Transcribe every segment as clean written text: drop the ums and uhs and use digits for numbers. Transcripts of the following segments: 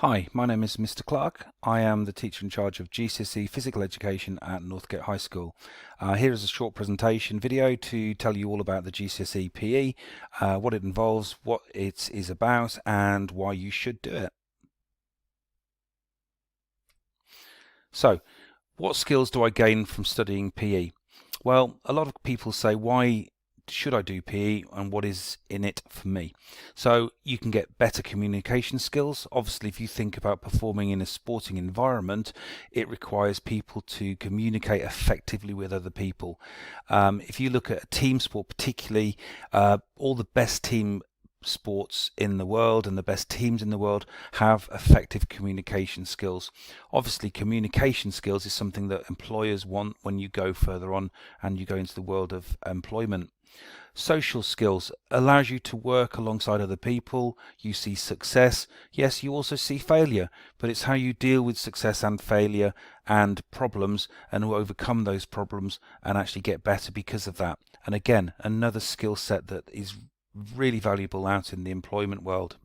Hi, my name is Mr. Clark. I am the teacher in charge of GCSE Physical Education at Northgate High School. Here is a short presentation video to tell you all about the GCSE PE, what it involves, what it is about, and why you should do it. So, what skills do I gain from studying PE? Well, a lot of people say, why should I do PE and what is in it for me? So you can get better communication skills. Obviously, if you think about performing in a sporting environment, it requires people to communicate effectively with other people. If you look at a team sport particularly, all the best team sports in the world and the best teams in the world have effective communication skills. Obviously, communication skills is something that employers want when you go further on and you go into the world of employment. Social skills allows you to work alongside other people. You see success. Yes, you also see failure, but it's how you deal with success and failure and problems and overcome those problems and actually get better because of that. And again, another skill set that is really valuable out in the employment world.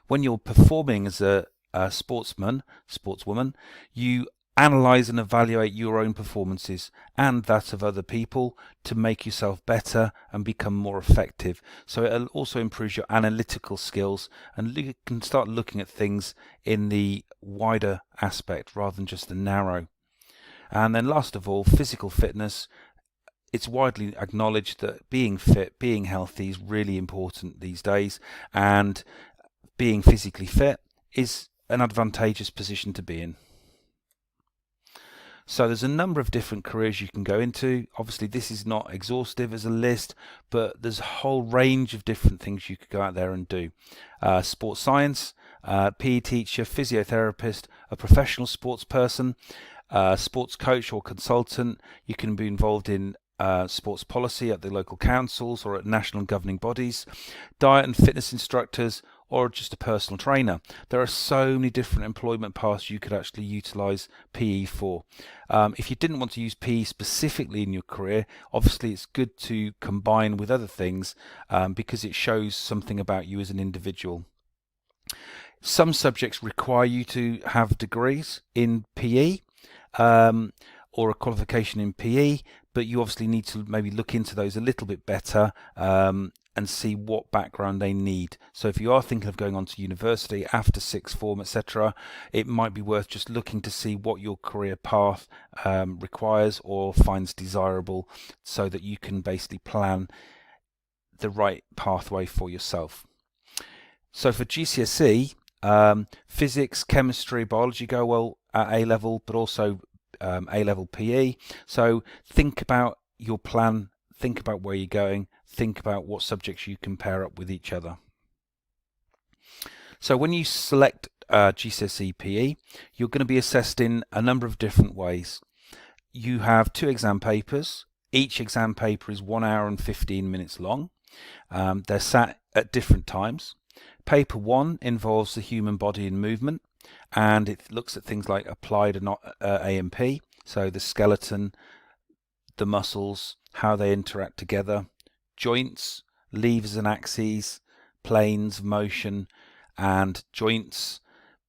When you're performing as a sportsman, sportswoman, you analyze and evaluate your own performances and that of other people to make yourself better and become more effective. So it also improves your analytical skills, and you can start looking at things in the wider aspect rather than just the narrow. And then last of all, physical fitness. It's widely acknowledged that being fit, being healthy is really important these days, and being physically fit is an advantageous position to be in. So there's a number of different careers you can go into. Obviously, this is not exhaustive as a list, but there's a whole range of different things you could go out there and do. Sports science, PE teacher, physiotherapist, a professional sports person, sports coach or consultant. You can be involved in sports policy at the local councils or at national governing bodies, diet and fitness instructors, or just a personal trainer. There are so many different employment paths you could actually utilize PE for. If you didn't want to use PE specifically in your career, obviously it's good to combine with other things because it shows something about you as an individual. Some subjects require you to have degrees in PE or a qualification in PE, but you obviously need to maybe look into those a little bit better and see what background they need. So if you are thinking of going on to university after sixth form, etc., it might be worth just looking to see what your career path requires or finds desirable, so that you can basically plan the right pathway for yourself. So for GCSE, physics, chemistry, biology go well at A level, but also A level PE. So think about your plan, think about where you're going, think about what subjects you can pair up with each other. So when you select GCSE PE, you're going to be assessed in a number of different ways. You have 2 exam papers. Each exam paper is 1 hour and 15 minutes long. They're sat at different times. Paper 1 involves the human body and movement, and it looks at things like applied and not A&P, so the skeleton, the muscles, how they interact together, joints, levers and axes, planes of motion and joints.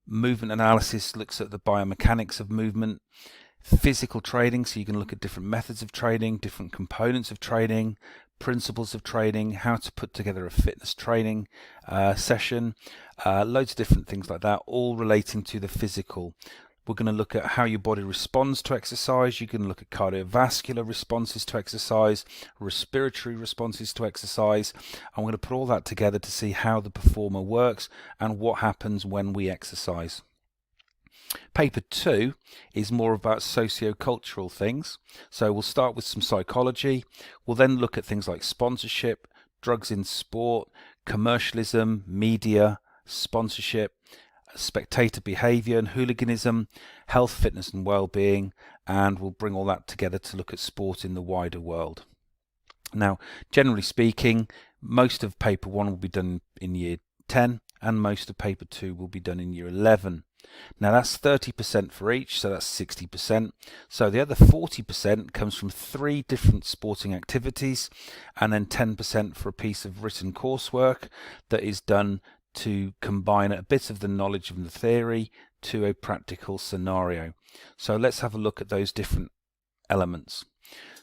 Movement analysis looks at the biomechanics of movement. Physical training, so you can look at different methods of training, different components of training, principles of training, how to put together a fitness training session, loads of different things like that, all relating to the physical. We're going to look at how your body responds to exercise. You can look at cardiovascular responses to exercise, respiratory responses to exercise. I'm going to put all that together to see how the performer works and what happens when we exercise. Paper 2 is more about socio-cultural things. So we'll start with some psychology. We'll then look at things like sponsorship, drugs in sport, commercialism, media, sponsorship, spectator behavior and hooliganism, health, fitness and well-being, and we'll bring all that together to look at sport in the wider world. Now, generally speaking, most of paper 1 will be done in year 10 and most of paper 2 will be done in year 11. Now that's 30% for each, so that's 60%. So the other 40% comes from 3 different sporting activities, and then 10% for a piece of written coursework that is done to combine a bit of the knowledge of the theory to a practical scenario. So let's have a look at those different elements.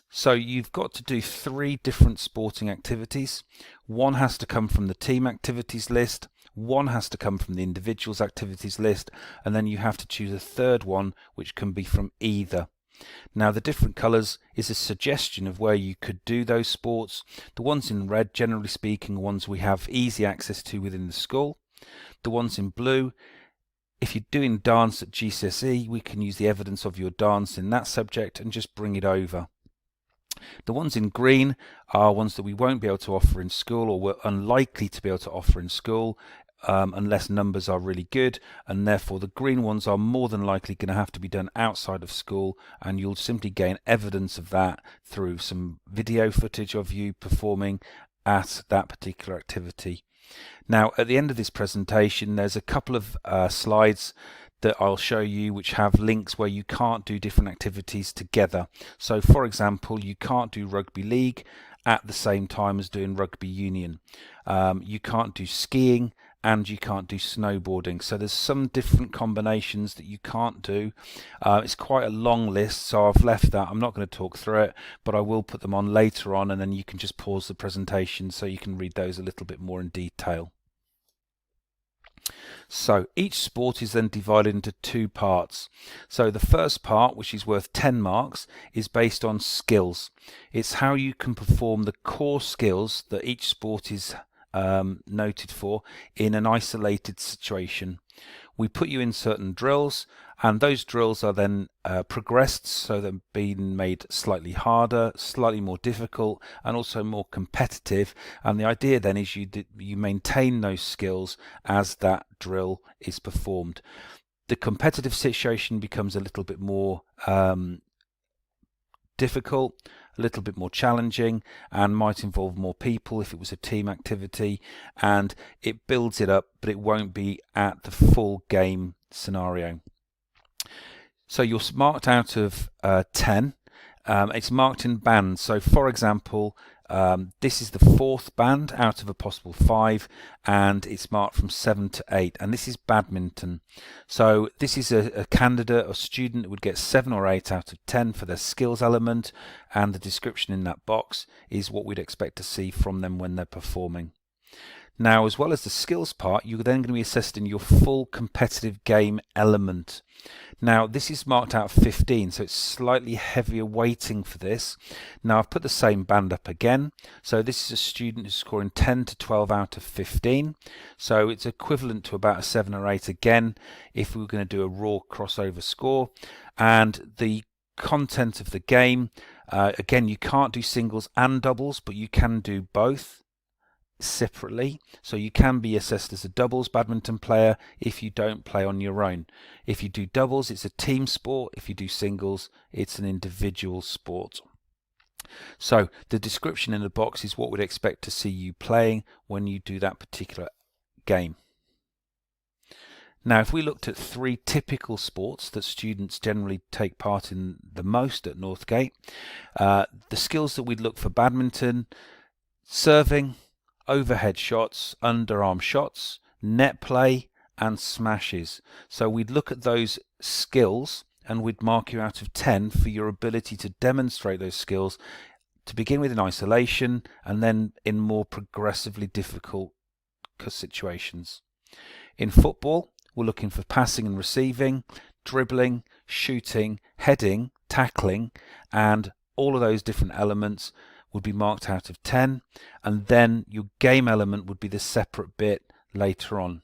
So you've got to do 3 different sporting activities. One has to come from the team activities list, one has to come from the individuals activities list, and then you have to choose a third one which can be from either. Now the different colours is a suggestion of where you could do those sports. The ones in red, generally speaking, are ones we have easy access to within the school. The ones in blue, if you're doing dance at GCSE, we can use the evidence of your dance in that subject and just bring it over. The ones in green are ones that we won't be able to offer in school, or we're unlikely to be able to offer in school unless numbers are really good, and therefore the green ones are more than likely going to have to be done outside of school, and you'll simply gain evidence of that through some video footage of you performing at that particular activity. Now at the end of this presentation there's a couple of slides that I'll show you which have links where you can't do different activities together. So for example, you can't do rugby league at the same time as doing rugby union. You can't do skiing and you can't do snowboarding. So there's some different combinations that you can't do. It's quite a long list, so I've left that. I'm not going to talk through it, but I will put them on later on, and then you can just pause the presentation so you can read those a little bit more in detail. So each sport is then divided into 2 parts. So the first part, which is worth 10 marks, is based on skills. It's how you can perform the core skills that each sport is noted for in an isolated situation. We put you in certain drills, and those drills are then progressed, so they're being made slightly harder, slightly more difficult, and also more competitive. And the idea then is you maintain those skills as that drill is performed. The competitive situation becomes a little bit more difficult, a little bit more challenging, and might involve more people if it was a team activity, and it builds it up, but it won't be at the full game scenario. So you're marked out of 10. It's marked in bands. So for example, this is the 4th band out of a possible 5, and it's marked from 7 to 8, and this is badminton. So this is a candidate or student that would get 7 or 8 out of 10 for their skills element, and the description in that box is what we'd expect to see from them when they're performing. Now, as well as the skills part, you're then going to be assessed in your full competitive game element. Now, this is marked out of 15, so it's slightly heavier weighting for this. Now, I've put the same band up again. So this is a student who's scoring 10 to 12 out of 15. So it's equivalent to about a 7 or 8 again, if we were going to do a raw crossover score. And the content of the game, again, you can't do singles and doubles, but you can do both separately. So you can be assessed as a doubles badminton player if you don't play on your own. If you do doubles, it's a team sport. If you do singles, it's an individual sport. So the description in the box is what we'd expect to see you playing when you do that particular game. Now, if we looked at 3 typical sports that students generally take part in the most at Northgate, the skills that we'd look for: badminton, serving, overhead shots, underarm shots, net play, and smashes. So we'd look at those skills and we'd mark you out of 10 for your ability to demonstrate those skills, to begin with in isolation and then in more progressively difficult situations. In football, we're looking for passing and receiving, dribbling, shooting, heading, tackling, and all of those different elements would be marked out of 10, and then your game element would be the separate bit later on.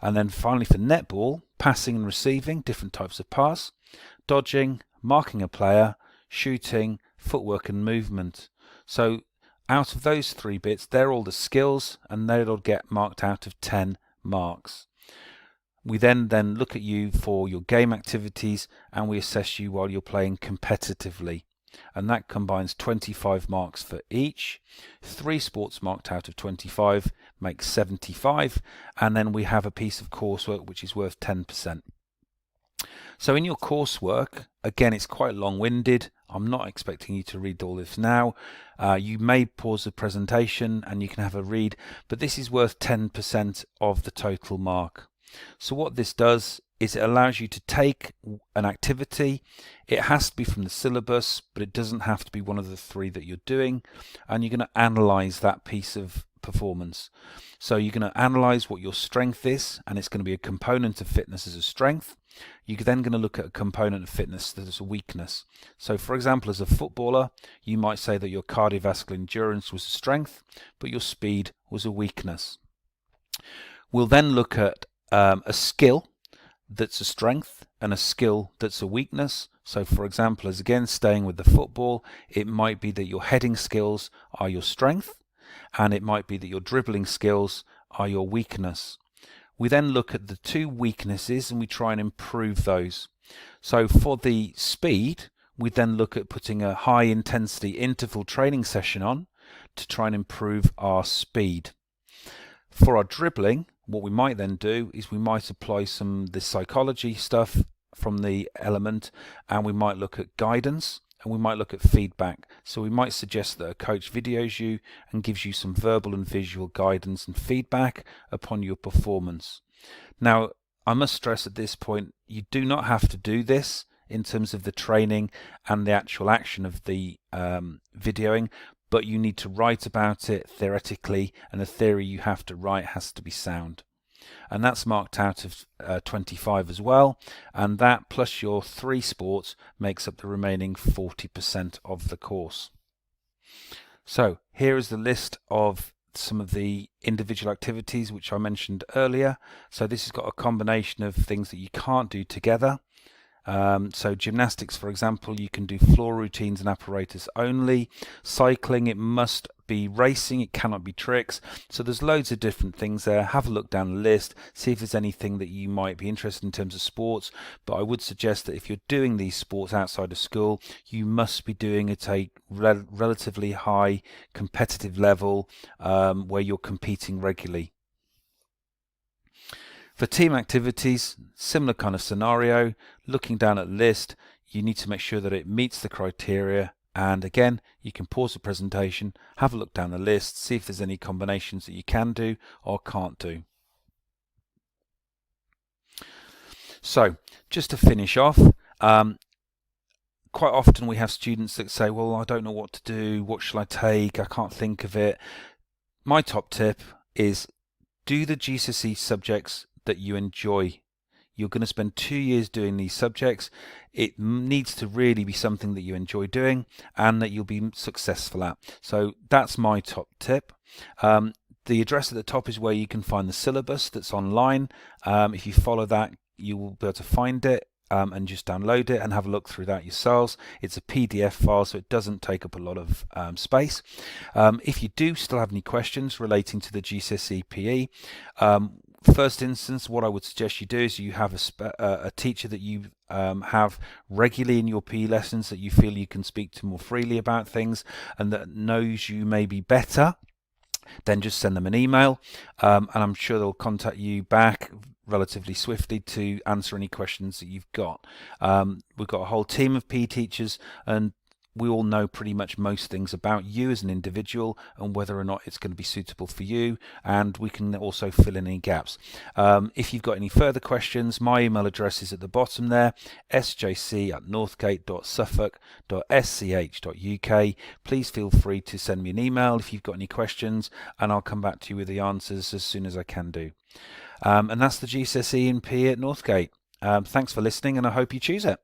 And then finally for netball, passing and receiving, different types of pass, dodging, marking a player, shooting, footwork and movement. So out of those 3 bits, they're all the skills, and they'll get marked out of 10 marks. We then look at you for your game activities, and we assess you while you're playing competitively. And that combines 25 marks for each. 3 sports marked out of 25 makes 75, and then we have a piece of coursework which is worth 10%. So in your coursework, again, it's quite long-winded. I'm not expecting you to read all this now. You may pause the presentation and you can have a read, but this is worth 10% of the total mark. So what this does is it allows you to take an activity. It has to be from the syllabus, but it doesn't have to be one of the 3 that you're doing, and you're going to analyze that piece of performance. So you're going to analyze what your strength is, and it's going to be a component of fitness as a strength. You're then going to look at a component of fitness that is a weakness. So for example, as a footballer, you might say that your cardiovascular endurance was a strength, but your speed was a weakness. We'll then look at a skill that's a strength and a skill that's a weakness. So for example, as again staying with the football, it might be that your heading skills are your strength, and it might be that your dribbling skills are your weakness. We then look at the 2 weaknesses and we try and improve those. So for the speed, we then look at putting a high intensity interval training session on to try and improve our speed. For our dribbling, what we might then do is we might apply some of the psychology stuff from the element, and we might look at guidance, and we might look at feedback. So we might suggest that a coach videos you and gives you some verbal and visual guidance and feedback upon your performance. Now, I must stress at this point, you do not have to do this in terms of the training and the actual action of the videoing, but you need to write about it theoretically, and the theory you have to write has to be sound. And that's marked out of 25 as well, and that plus your 3 sports makes up the remaining 40% of the course. So here is the list of some of the individual activities which I mentioned earlier. So this has got a combination of things that you can't do together. So gymnastics, for example, you can do floor routines and apparatus only. Cycling, it must be racing, it cannot be tricks. So there's loads of different things there. Have a look down the list, see if there's anything that you might be interested in terms of sports. But I would suggest that if you're doing these sports outside of school, you must be doing it at a relatively high competitive level where you're competing regularly. For team activities, similar kind of scenario. Looking down at the list, you need to make sure that it meets the criteria, and again you can pause the presentation, have a look down the list, see if there's any combinations that you can do or can't do. So just to finish off, quite often we have students that say, well, I don't know what to do, what shall I take, I can't think of it. My top tip is do the GCSE subjects that you enjoy. You're going to spend 2 years doing these subjects. It needs to really be something that you enjoy doing and that you'll be successful at. So that's my top tip. The address at the top is where you can find the syllabus that's online. If you follow that, you will be able to find it and just download it and have a look through that yourselves. It's a PDF file, so it doesn't take up a lot of space. If you do still have any questions relating to the GCSE PE, first instance, what I would suggest you do is you have a teacher that you have regularly in your PE lessons that you feel you can speak to more freely about things and that knows you maybe better. Then just send them an email and I'm sure they'll contact you back relatively swiftly to answer any questions that you've got. We've got a whole team of PE teachers and we all know pretty much most things about you as an individual and whether or not it's going to be suitable for you, and we can also fill in any gaps. If you've got any further questions, my email address is at the bottom there, sjc@northgate.suffolk.sch.uk. Please feel free to send me an email if you've got any questions and I'll come back to you with the answers as soon as I can do. And that's the GCSE in PE at Northgate. Thanks for listening and I hope you choose it.